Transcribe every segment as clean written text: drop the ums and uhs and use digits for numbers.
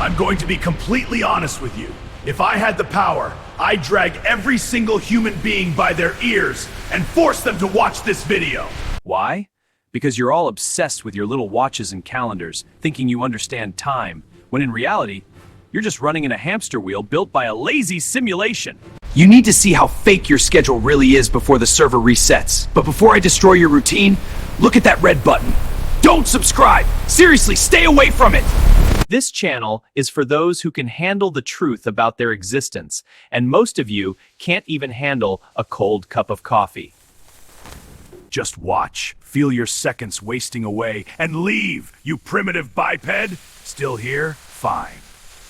I'm going to be completely honest with you. If I had the power, I'd drag every single human being by their ears and force them to watch this video. Why? Because you're all obsessed with your little watches and calendars, thinking you understand time, when in reality, you're just running in a hamster wheel built by a lazy simulation. You need to see how fake your schedule really is before the server resets. But before I destroy your routine, look at that red button. Don't subscribe! Seriously, stay away from it! This channel is for those who can handle the truth about their existence, and most of you can't even handle a cold cup of coffee. Just watch, feel your seconds wasting away, and leave, you primitive biped! Still here? Fine.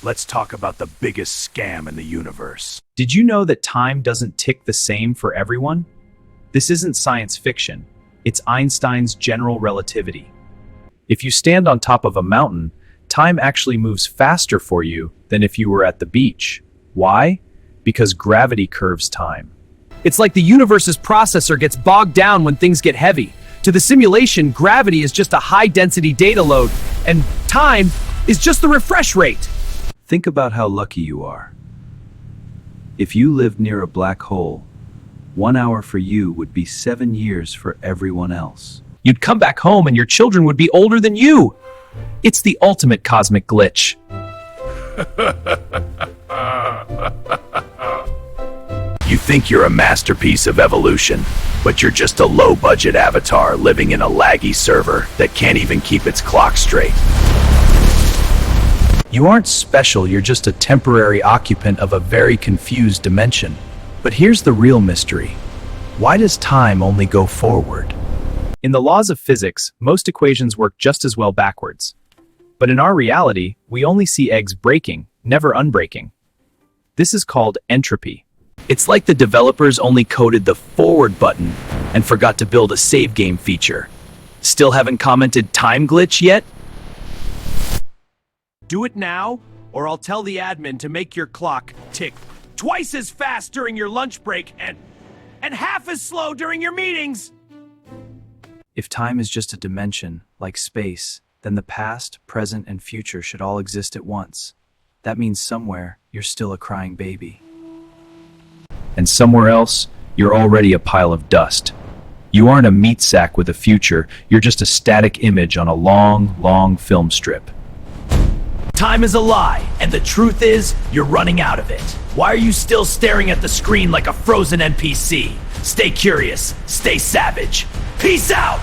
Let's talk about the biggest scam in the universe. Did you know that time doesn't tick the same for everyone? This isn't science fiction. It's Einstein's general relativity. If you stand on top of a mountain, time actually moves faster for you than if you were at the beach. Why? Because gravity curves time. It's like the universe's processor gets bogged down when things get heavy. To the simulation, gravity is just a high-density data load, and time is just the refresh rate. Think about how lucky you are. If you lived near a black hole, 1 hour for you would be 7 years for everyone else. You'd come back home and your children would be older than you. It's the ultimate cosmic glitch. You think you're a masterpiece of evolution, but you're just a low-budget avatar living in a laggy server that can't even keep its clock straight. You aren't special, you're just a temporary occupant of a very confused dimension. But here's the real mystery. Why does time only go forward? In the laws of physics, most equations work just as well backwards. But in our reality, we only see eggs breaking, never unbreaking. This is called entropy. It's like the developers only coded the forward button and forgot to build a save game feature. Still haven't commented time glitch yet? Do it now, or I'll tell the admin to make your clock tick twice as fast during your lunch break and half as slow during your meetings. If time is just a dimension, like space, then the past, present, and future should all exist at once. That means somewhere, you're still a crying baby. And somewhere else, you're already a pile of dust. You aren't a meat sack with a future, you're just a static image on a long, long film strip. Time is a lie, and the truth is, you're running out of it. Why are you still staring at the screen like a frozen NPC? Stay curious, stay savage. Peace out!